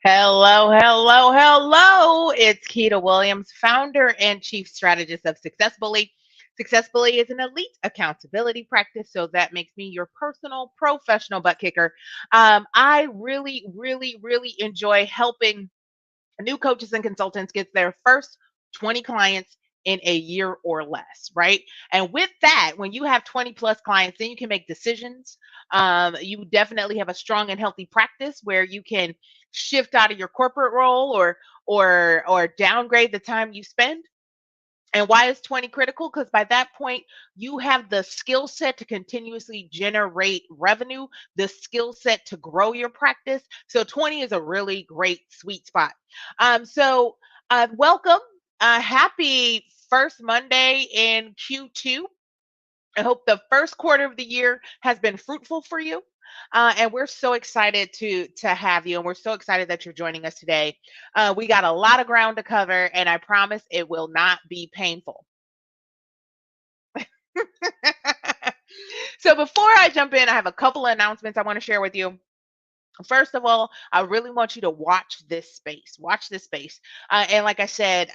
Hello, hello, hello. It's Keita Williams, founder and chief strategist of Successfully. Successfully is an elite accountability practice, so that makes me your personal professional butt kicker. I really enjoy helping new coaches and consultants get their first 20 clients in a year or less, right? And with that, when you have 20 plus clients, then you can make decisions. You definitely have a strong and healthy practice where you can shift out of your corporate role or downgrade the time you spend. And why is 20 critical? Because by that point, you have the skill set to continuously generate revenue, the skill set to grow your practice. So 20 is a really great sweet spot. Welcome. Happy first Monday in Q2. I hope the first quarter of the year has been fruitful for you. And we're so excited to have you, and we're so excited that you're joining us today. We got a lot of ground to cover, and I promise it will not be painful. So before I jump in, I have a couple of announcements I want to share with you. First of all, I really want you to watch this space. Watch this space. And like I said,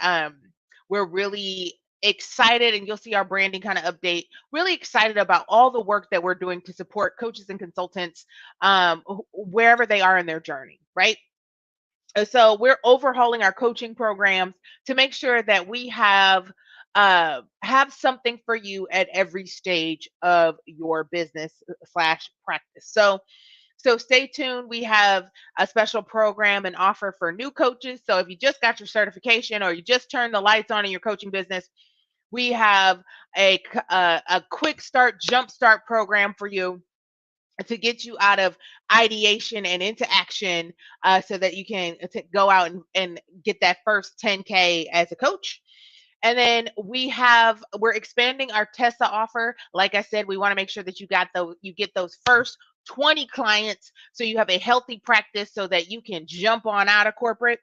we're really excited, and you'll see our branding kind of update. Really excited about all the work that we're doing to support coaches and consultants wherever they are in their journey, right? So we're overhauling our coaching programs to make sure that we have something for you at every stage of your business slash practice. So stay tuned. We have a special program and offer for new coaches. So if you just got your certification or you just turned the lights on in your coaching business, we have a quick start, jump start program for you to get you out of ideation and into action so that you can go out and get that first 10K as a coach. And then we're expanding our Tessa offer. Like I said, we want to make sure that you get those first 20 clients so you have a healthy practice so that you can jump on out of corporate.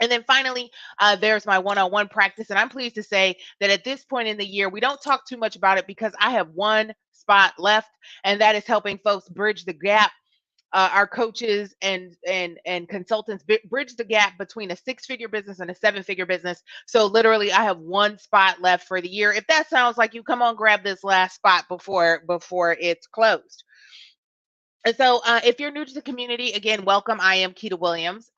And then finally, there's my one-on-one practice. And I'm pleased to say that at this point in the year, we don't talk too much about it because I have one spot left, and that is helping folks bridge the gap. Our coaches and consultants bridge the gap between a six-figure business and a seven-figure business. So literally, I have one spot left for the year. If that sounds like you, come on, grab this last spot before it's closed. And so, if you're new to the community, again, welcome. I am Keita Williams.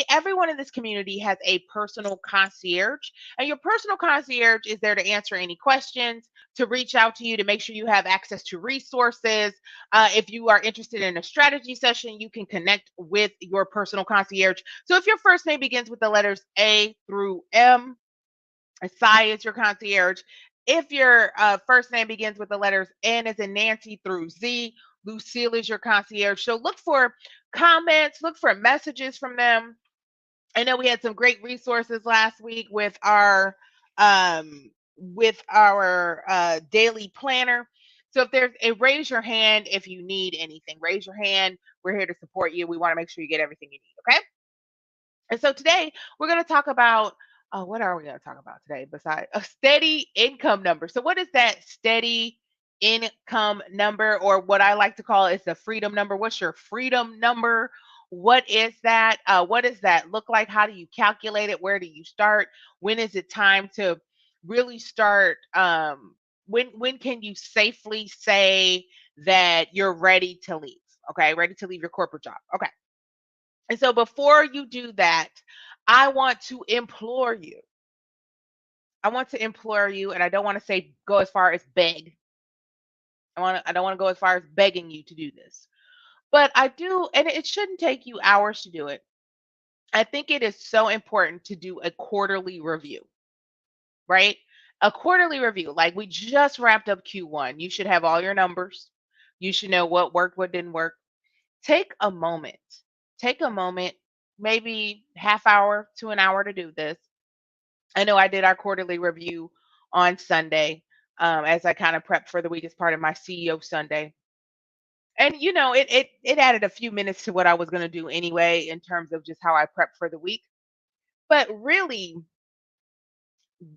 Everyone in this community has a personal concierge, and your personal concierge is there to answer any questions, to reach out to you, to make sure you have access to resources. If you are interested in a strategy session, you can connect with your personal concierge. So, if your first name begins with the letters A through M, Sai is your concierge. If your first name begins with the letters N as in Nancy through Z, Lucille is your concierge. So look for comments, look for messages from them. I know we had some great resources last week with our daily planner. So if there's a raise your hand if you need anything, raise your hand. We're here to support you. We want to make sure you get everything you need. Okay. And so today we're going to talk about what are we going to talk about today besides a steady income number? So what is that steady income number, or what I like to call is the freedom number? What's your freedom number? What is that? What does that look like? How do you calculate it? Where do you start? When is it time to really start? When can you safely say that you're ready to leave? Okay, ready to leave your corporate job. Okay. And so before you do that, I want to implore you. I want to implore you, and I don't want to say go as far as beg. I don't want to go as far as begging you to do this. But I do, and it shouldn't take you hours to do it. I think it is so important to do a quarterly review, right? A quarterly review. Like we just wrapped up Q1. You should have all your numbers. You should know what worked, what didn't work. Take a moment. Take a moment, maybe half hour to an hour to do this. I know I did our quarterly review on Sunday as I kind of prepped for the week as part of my CEO Sunday. And it added a few minutes to what I was going to do anyway in terms of just how I prepped for the week. But really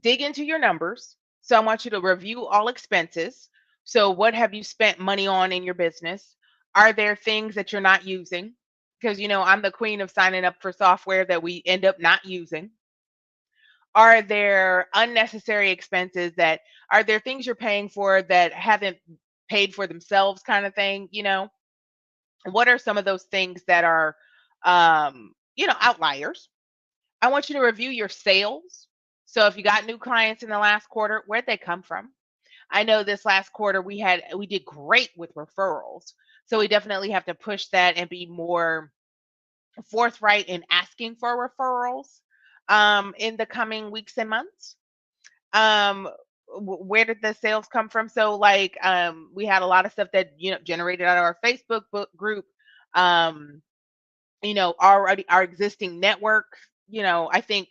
dig into your numbers. So I want you to review all expenses. So what have you spent money on in your business? Are there things that you're not using? because I'm the queen of signing up for software that we end up not using. Are there unnecessary expenses that are there things you're paying for that haven't paid for themselves kind of thing, What are some of those things that are outliers? I want you to review your sales. So if you got new clients in the last quarter, where'd they come from? I know this last quarter we did great with referrals. So we definitely have to push that and be more forthright in asking for referrals in the coming weeks and months. Um, where did the sales come from? So like we had a lot of stuff that generated out of our Facebook book group. Um, already our existing network. I think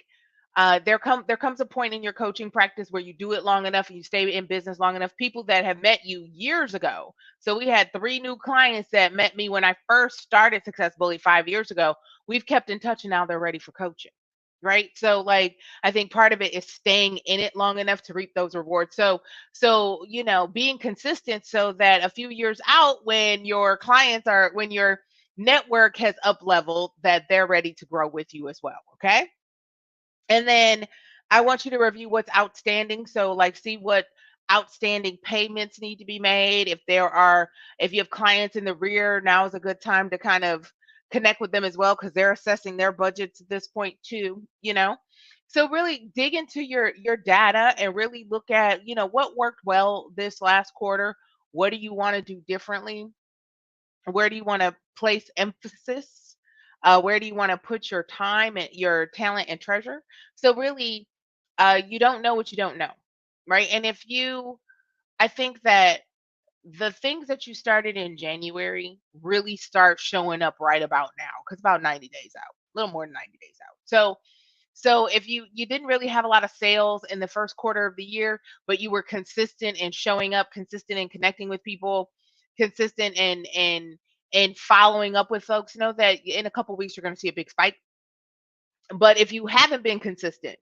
there comes a point in your coaching practice where you do it long enough and you stay in business long enough. People that have met you years ago. So we had 3 new clients that met me when I first started Success Bully 5 years ago. We've kept in touch and now they're ready for coaching. Right. So like I think part of it is staying in it long enough to reap those rewards. So being consistent so that a few years out when your network has up leveled, that they're ready to grow with you as well. Okay. And then I want you to review what's outstanding. So, like, see what outstanding payments need to be made. If you have clients in the rear, now is a good time to kind of connect with them as well because they're assessing their budgets at this point too. So really dig into your data and really look at, what worked well this last quarter. What do you want to do differently? Where do you want to place emphasis? Where do you want to put your time and your talent and treasure? So really, you don't know what you don't know, right? And I think that the things that you started in January really start showing up right about now, because about 90 days out, a little more than 90 days out. So if you didn't really have a lot of sales in the first quarter of the year, but you were consistent in showing up, consistent in connecting with people, consistent in following up with folks, know that in a couple weeks you're going to see a big spike. But if you haven't been consistent,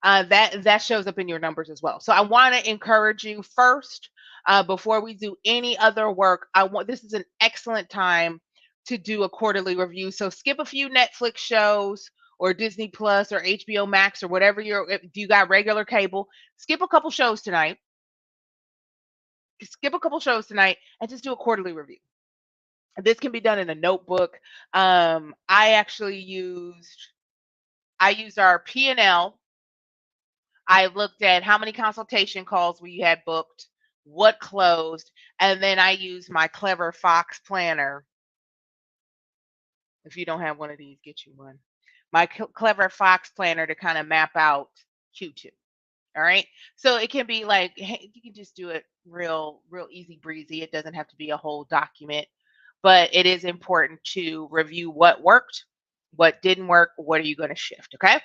that shows up in your numbers as well. So I want to encourage you first, before we do any other work. This is an excellent time to do a quarterly review. So skip a few Netflix shows or Disney Plus or HBO Max or whatever if you got regular cable. Skip a couple shows tonight. Skip a couple shows tonight and just do a quarterly review. This can be done in a notebook. I used our P&L. I looked at how many consultation calls we had booked, what closed, and then I used my Clever Fox planner. If you don't have one of these, get you one. My Clever Fox planner to kind of map out Q2. All right. So it can be like, hey, you can just do it real easy breezy. It doesn't have to be a whole document, but it is important to review what worked, what didn't work, what are you going to shift. Okay.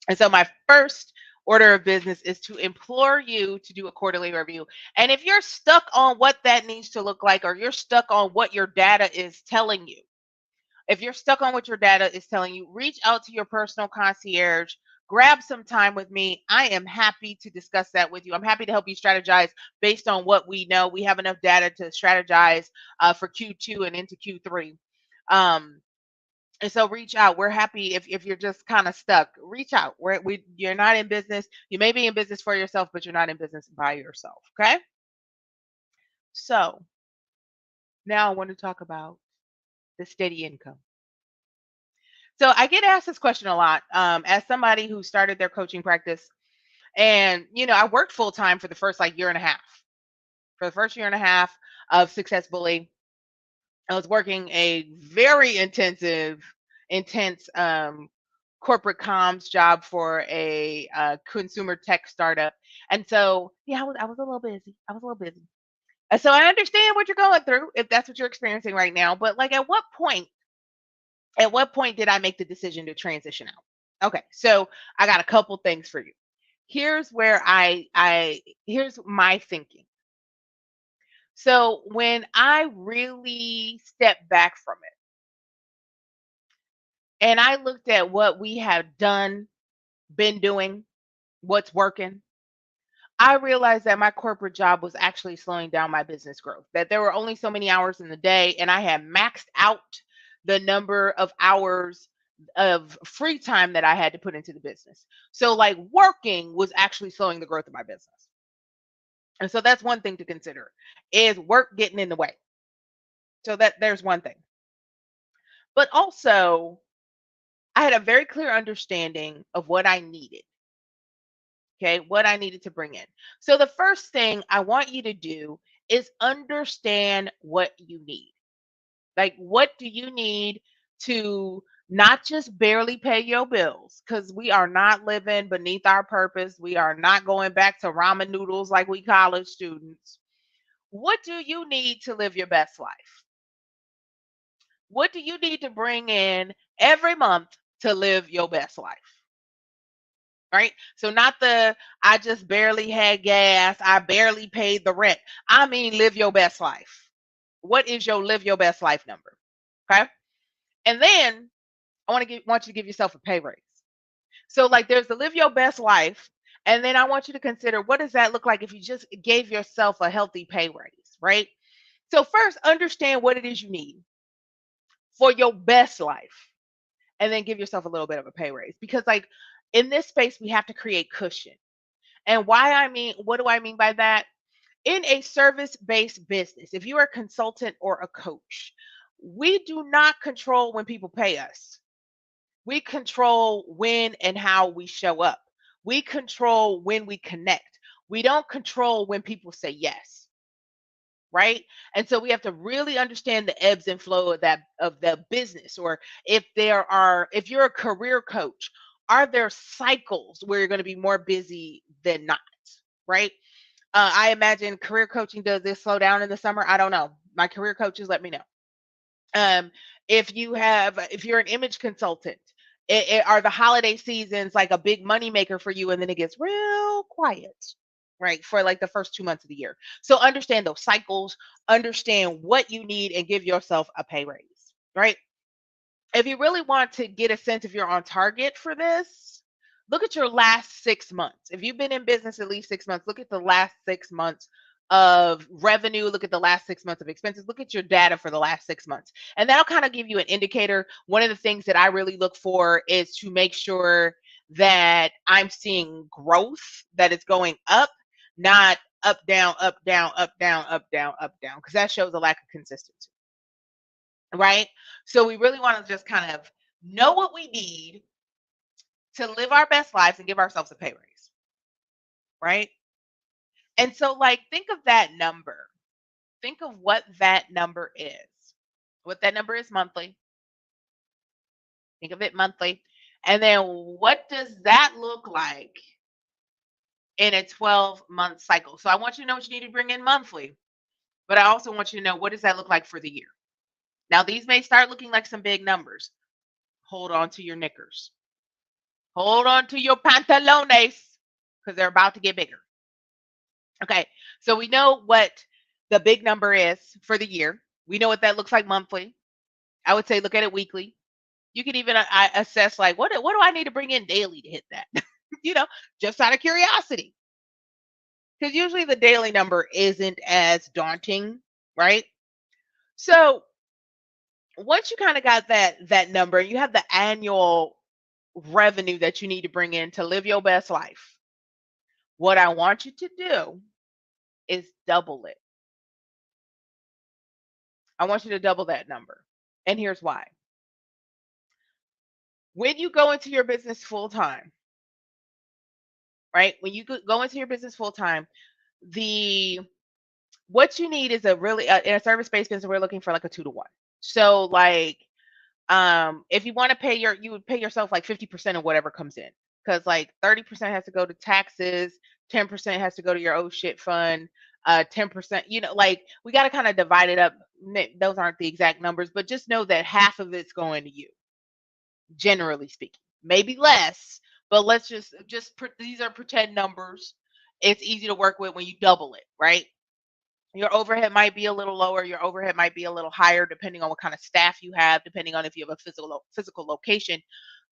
And so my first order of business is to implore you to do a quarterly review. And if you're stuck on what that needs to look like, or you're stuck on what your data is telling you, if you're stuck on what your data is telling you, reach out to your personal concierge, grab some time with me. I am happy to discuss that with you. I'm happy to help you strategize based on what we know. We have enough data to strategize for Q2 and into Q3. And so reach out. We're happy if you're just kind of stuck. Reach out. You're not in business. You may be in business for yourself, but you're not in business by yourself. Okay. So now I want to talk about the steady income. So I get asked this question a lot, as somebody who started their coaching practice, and I worked full time for the first year and a half. For the first year and a half of Success Bully, I was working a very intense corporate comms job for a consumer tech startup. And so, yeah, I was a little busy. I was a little busy. So I understand what you're going through if that's what you're experiencing right now. But like, at what point did I make the decision to transition out? Okay, so I got a couple things for you. Here's where here's my thinking. So when I really stepped back from it and I looked at what we have been doing, what's working, I realized that my corporate job was actually slowing down my business growth, that there were only so many hours in the day and I had maxed out the number of hours of free time that I had to put into the business. So like working was actually slowing the growth of my business. And so that's one thing to consider, is work getting in the way. So that there's one thing. But also, I had a very clear understanding of what I needed. Okay, what I needed to bring in. So the first thing I want you to do is understand what you need. Like, what do you need to not just barely pay your bills? Because we are not living beneath our purpose. We are not going back to ramen noodles like we college students. What do you need to live your best life? What do you need to bring in every month to live your best life? Right? So, not the I just barely had gas, I barely paid the rent. I mean, live your best life. What is your live your best life number? Okay. And then want you to give yourself a pay raise. So like there's the live your best life, and then I want you to consider what does that look like if you just gave yourself a healthy pay raise, right? So first understand what it is you need for your best life, and then give yourself a little bit of a pay raise, because like in this space we have to create cushion. And what do I mean by that? In a service-based business, if you are a consultant or a coach, we do not control when people pay us. We control when and how we show up. We control when we connect. We don't control when people say yes, right? And so we have to really understand the ebbs and flow of the business. Or if you're a career coach, are there cycles where you're going to be more busy than not, right? I imagine career coaching, does this slow down in the summer? I don't know. My career coaches let me know. Um, if you're an image consultant, are the holiday seasons like a big money maker for you, and then it gets real quiet, right, for like the first 2 months of the year? So understand those cycles, understand what you need, and give yourself a pay raise, right? If you really want to get a sense if you're on target for this, look at your last 6 months. If you've been in business at least 6 months, look at the last 6 months of revenue, look at the last 6 months of expenses, look at your data for the last 6 months. And that'll kind of give you an indicator. One of the things that I really look for is to make sure that I'm seeing growth, that it's going up, not up, down, up, down, up, down, up, down, up, down, because that shows a lack of consistency, right? So we really want to just kind of know what we need to live our best lives and give ourselves a pay raise, right? And so, like, think of that number. Think of what that number is. What that number is monthly. Think of it monthly. And then what does that look like in a 12-month cycle? So I want you to know what you need to bring in monthly, but I also want you to know what does that look like for the year. Now, these may start looking like some big numbers. Hold on to your knickers. Hold on to your pantalones, because they're about to get bigger. Okay, so we know what the big number is for the year. We know what that looks like monthly. I would say look at it weekly. You can even assess like what do I need to bring in daily to hit that? you know, just out of curiosity. Because usually the daily number isn't as daunting, right? So once you kind of got that number, you have the annual revenue that you need to bring in to live your best life. What I want you to do is double it. I want you to double that number. And here's why. When you go into your business full time, right? When you go into your business full time, the what you need is a really in a service-based business, we're looking for like a 2 to 1. So like if you want to you would pay yourself like 50% of whatever comes in, because like 30% has to go to taxes, 10% has to go to your oh shit fund, 10%, like we got to kind of divide it up. Those aren't the exact numbers, but just know that half of it's going to you, generally speaking. Maybe less, but let's these are pretend numbers. It's easy to work with when you double it, right? Your overhead might be a little lower, your overhead might be a little higher, depending on what kind of staff you have, depending on if you have a physical location.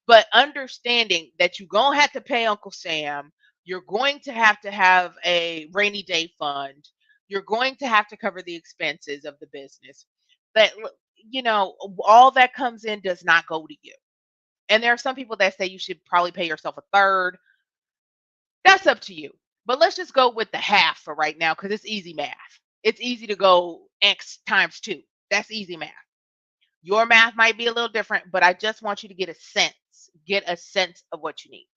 But understanding that you're going to have to pay Uncle Sam, you're going to have a rainy day fund, you're going to have to cover the expenses of the business. That all that comes in does not go to you. And there are some people that say you should probably pay yourself a third. That's up to you. But let's just go with the half for right now because it's easy math. It's easy to go X times 2. That's easy math. Your math might be a little different, but I just want you to get a sense of what you need.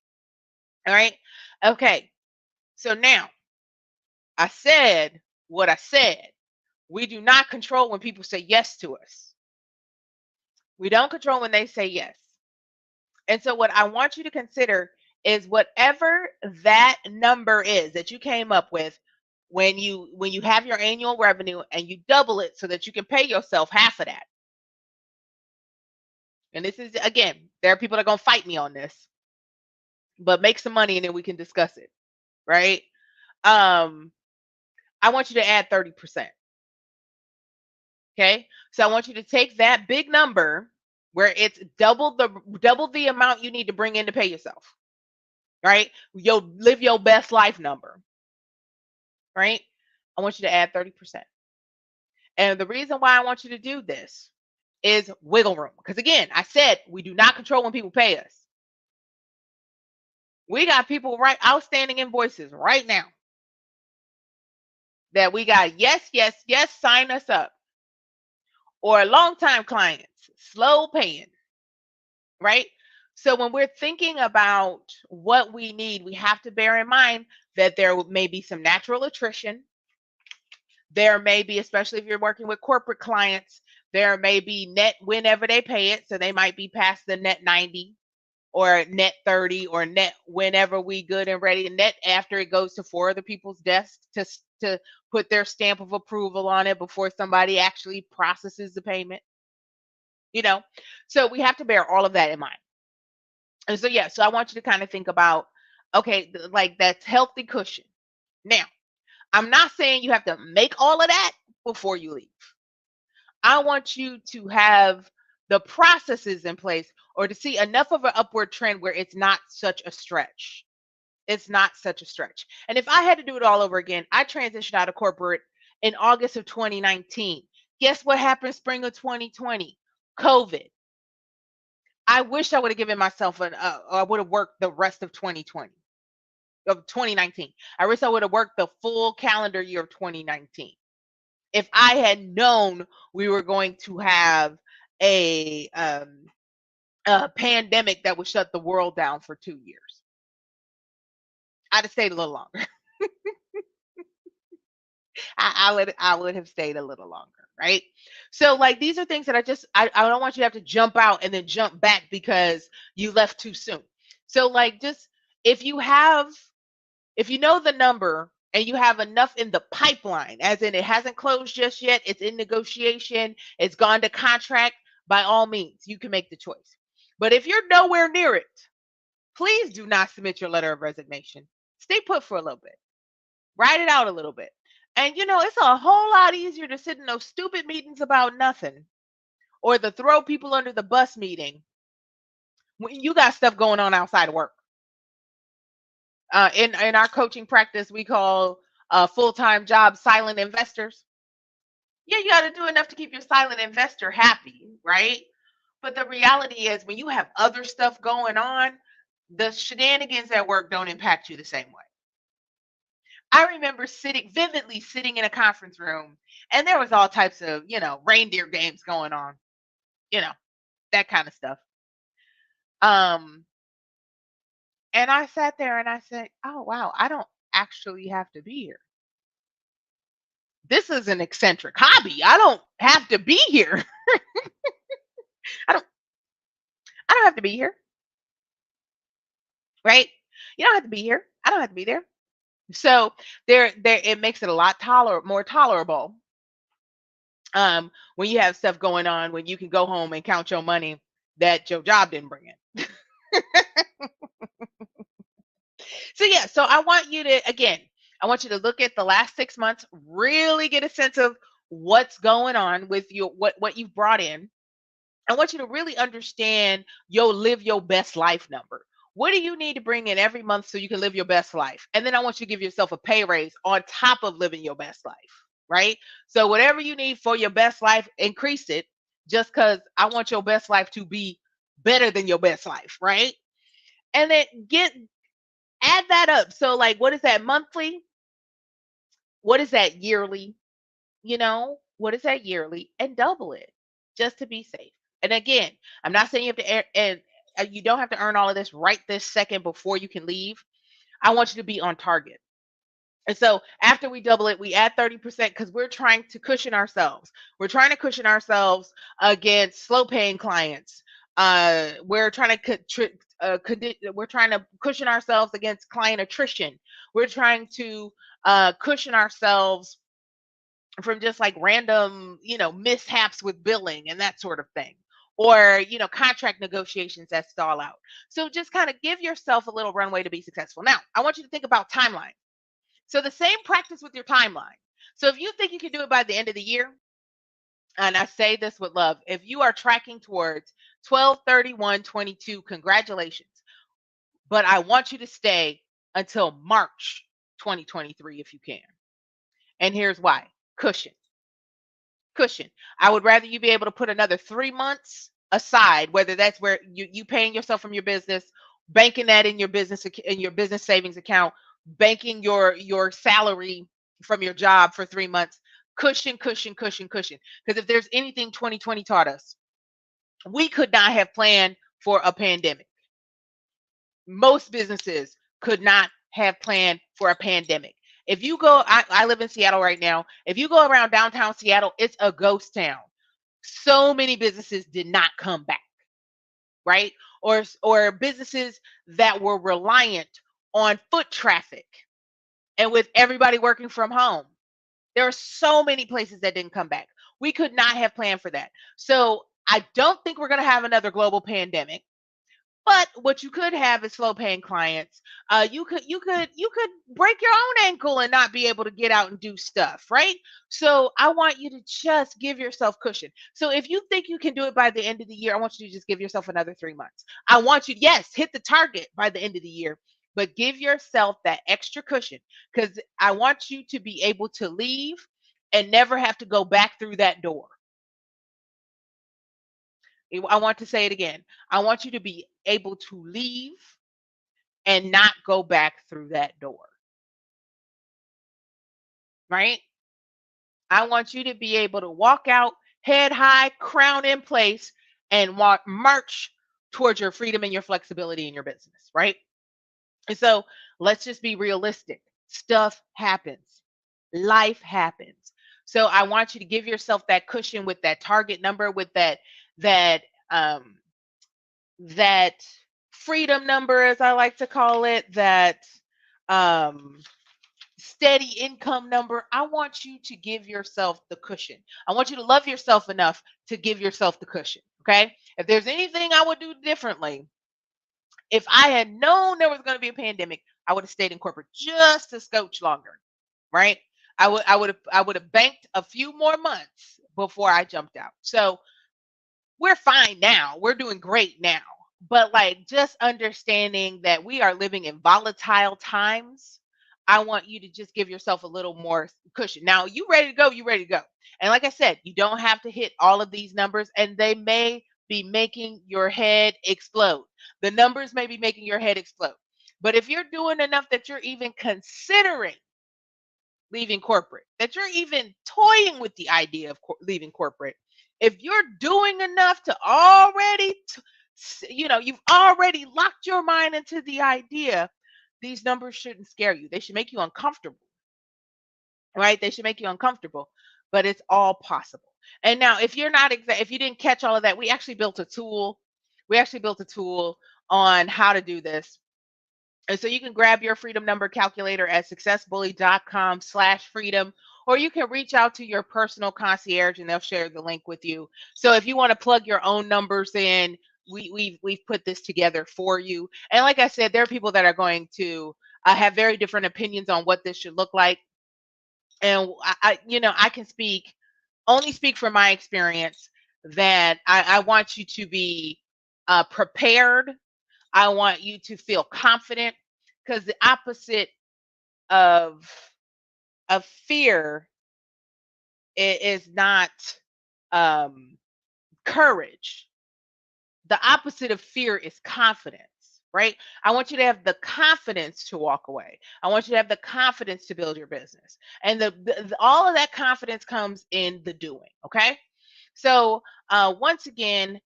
All right. Okay. So now I said what I said. We do not control when people say yes to us. We don't control when they say yes. And so what I want you to consider is whatever that number is that you came up with when you have your annual revenue and you double it so that you can pay yourself half of that. And this is, again, there are people that are going to fight me on this, but make some money and then we can discuss it, right? I want you to add 30%. Okay? So I want you to take that big number where it's double the amount you need to bring in to pay yourself. Right? Live your best life number. Right? I want you to add 30%. And the reason why I want you to do this is wiggle room. Because again, I said we do not control when people pay us. We got people outstanding invoices right now that we got yes, sign us up. Or long-time clients, slow paying, right? So when we're thinking about what we need, we have to bear in mind that there may be some natural attrition. There may be, especially if you're working with corporate clients, there may be net whenever they pay it. So they might be past the net 90 or net 30 or net whenever we good and ready, and net after it goes to 4 other people's desks to put their stamp of approval on it before somebody actually processes the payment. So we have to bear all of that in mind. And so so I want you to kind of think about, okay, like that's healthy cushion. Now, I'm not saying you have to make all of that before you leave. I want you to have the processes in place or to see enough of an upward trend where it's not such a stretch. It's not such a stretch. And if I had to do it all over again, I transitioned out of corporate in August of 2019. Guess what happened spring of 2020? COVID. I wish I would have given myself I would have worked the rest of 2020, of 2019. I wish I would have worked the full calendar year of 2019. If I had known we were going to have a pandemic that would shut the world down for 2 years, I'd have stayed a little longer. I would have stayed a little longer, right? So like these are things that I don't want you to have to jump out and then jump back because you left too soon. So like just if you know the number and you have enough in the pipeline, as in it hasn't closed just yet, it's in negotiation, it's gone to contract, by all means, you can make the choice. But if you're nowhere near it, please do not submit your letter of resignation. Stay put for a little bit. Write it out a little bit. And it's a whole lot easier to sit in those stupid meetings about nothing or the throw people under the bus meeting when you got stuff going on outside of work. In our coaching practice, we call full-time jobs silent investors. Yeah, you got to do enough to keep your silent investor happy, right? But the reality is when you have other stuff going on, the shenanigans at work don't impact you the same way. I remember vividly sitting in a conference room and there was all types of, reindeer games going on, that kind of stuff. And I sat there and I said, oh, wow, I don't actually have to be here. This is an eccentric hobby. I don't have to be here. I don't have to be here. Right? You don't have to be here. I don't have to be there. So it makes it a lot more tolerable when you have stuff going on, when you can go home and count your money that your job didn't bring in. So I want you to look at the last 6 months, really get a sense of what's going on with what you've brought in. I want you to really understand live your best life number. What do you need to bring in every month so you can live your best life? And then I want you to give yourself a pay raise on top of living your best life, right? So whatever you need for your best life, increase it. just because I want your best life to be better than your best life, right? And then add that up. So like, what is that monthly? What is that yearly? What is that yearly? And double it just to be safe. And again, I'm not saying you have to, and you don't have to earn all of this right this second before you can leave. I want you to be on target. And so after we double it, we add 30% because we're trying to cushion ourselves. We're trying to cushion ourselves against slow paying clients. We're trying to we're trying to cushion ourselves against client attrition. We're trying to cushion ourselves from just like random, mishaps with billing and that sort of thing. Or, contract negotiations that stall out. So just kind of give yourself a little runway to be successful. Now, I want you to think about timeline. So the same practice with your timeline. So if you think you can do it by the end of the year, and I say this with love, if you are tracking towards 12/31/22, congratulations. But I want you to stay until March 2023 if you can. And here's why. Cushion. Cushion. I would rather you be able to put another 3 months aside, whether that's where you paying yourself from your business, banking that in your business savings account, banking your salary from your job for 3 months. Cushion, cushion, cushion, cushion. Because if there's anything 2020 taught us, we could not have planned for a pandemic. Most businesses could not have planned for a pandemic. If you go, I live in Seattle right now. If you go around downtown Seattle, it's a ghost town. So many businesses did not come back, right? Or businesses that were reliant on foot traffic and with everybody working from home. There are so many places that didn't come back. We could not have planned for that. So I don't think we're going to have another global pandemic. But what you could have is slow paying clients. You could break your own ankle and not be able to get out and do stuff, right? So I want you to just give yourself cushion. So if you think you can do it by the end of the year, I want you to just give yourself another 3 months. I want you, yes, hit the target by the end of the year, but give yourself that extra cushion because I want you to be able to leave and never have to go back through that door. I want to say it again. I want you to be able to leave and not go back through that door, right? I want you to be able to walk out head high, crown in place, and march towards your freedom and your flexibility in your business, right? And so let's just be realistic. Stuff happens, life happens. So I want you to give yourself that cushion with that target number, with that um, that freedom number, as I like to call it, that um, steady income number. I want you to give yourself the cushion. I want you to love yourself enough to give yourself the cushion. Okay. If there's anything I would do differently, if I had known there was going to be a pandemic, I would have stayed in corporate just a scotch longer. Right. I would have banked a few more months before I jumped out. So we're fine now. We're doing great now. But like just understanding that we are living in volatile times, I want you to just give yourself a little more cushion. Now, you ready to go, you ready to go. And like I said, you don't have to hit all of these numbers and they may be making your head explode. The numbers may be making your head explode. But if you're doing enough that you're even considering leaving corporate, that you're even toying with the idea of leaving corporate, if you're doing enough to already, you've already locked your mind into the idea, these numbers shouldn't scare you. They should make you uncomfortable, right? They should make you uncomfortable, but it's all possible. And now, if you're not if you didn't catch all of that, we actually built a tool. We actually built a tool on how to do this. And so you can grab your freedom number calculator at successbully.com/freedom, or you can reach out to your personal concierge and they'll share the link with you. So if you want to plug your own numbers in, we've put this together for you. And like I said, there are people that are going to have very different opinions on what this should look like. And I can only speak from my experience that I want you to be prepared. I want you to feel confident because the opposite of fear is not um, courage. The opposite of fear is confidence, right? I want you to have the confidence to walk away. I want you to have the confidence to build your business. And all of that confidence comes in the doing, okay? So, once again,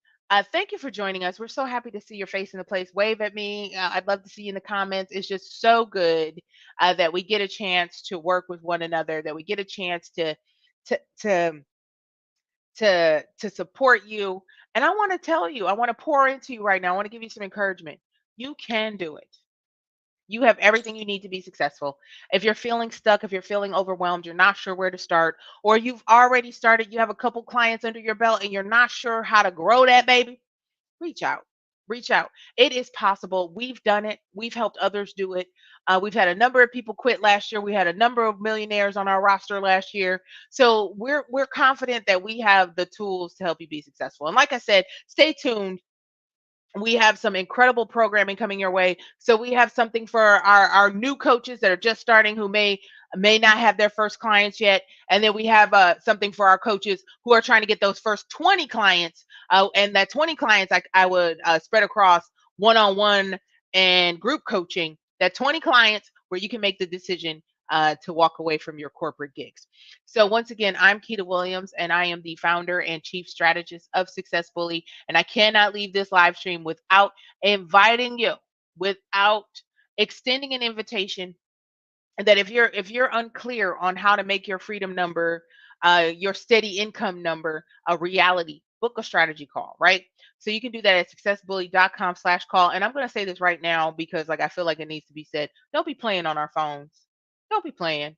thank you for joining us. We're so happy to see your face in the place. Wave at me. I'd love to see you in the comments. It's just so good that we get a chance to work with one another, that we get a chance to to to support you. And I want to tell you, I want to pour into you right now. I want to give you some encouragement. You can do it. You have everything you need to be successful. If you're feeling stuck, if you're feeling overwhelmed, you're not sure where to start, or you've already started, you have a couple clients under your belt and you're not sure how to grow that baby, reach out. Reach out. It is possible. We've done it. We've helped others do it. We've had a number of people quit last year. We had a number of millionaires on our roster last year. So we're confident that we have the tools to help you be successful. And like I said, stay tuned. We have some incredible programming coming your way. So we have something for our new coaches that are just starting, who may not have their first clients yet, and then we have something for our coaches who are trying to get those first 20 clients, and that 20 clients I would spread across one-on-one and group coaching. That 20 clients where you can make the decision to walk away from your corporate gigs. So once again, I'm Keita Williams, and I am the founder and chief strategist of Success Bully. And I cannot leave this live stream without inviting you, without extending an invitation, that if you're unclear on how to make your freedom number, your steady income number a reality, book a strategy call, right? So you can do that at successbully.com/call. And I'm going to say this right now because like I feel like it needs to be said. Don't be playing on our phones. Don't be playing.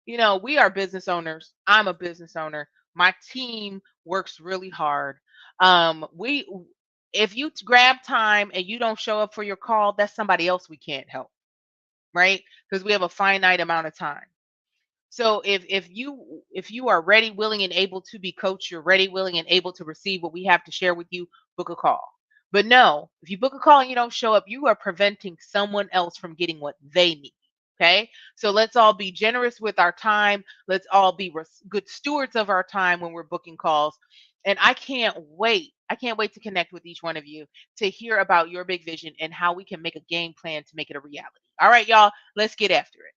We are business owners. I'm a business owner. My team works really hard. We If you grab time and you don't show up for your call, that's somebody else we can't help, right? Because we have a finite amount of time. So if you are ready, willing, and able to be coached, you're ready, willing, and able to receive what we have to share with you, book a call. But no, if you book a call and you don't show up, you are preventing someone else from getting what they need. Okay. So let's all be generous with our time. Let's all be good stewards of our time when we're booking calls. And I can't wait. I can't wait to connect with each one of you to hear about your big vision and how we can make a game plan to make it a reality. All right, y'all, let's get after it.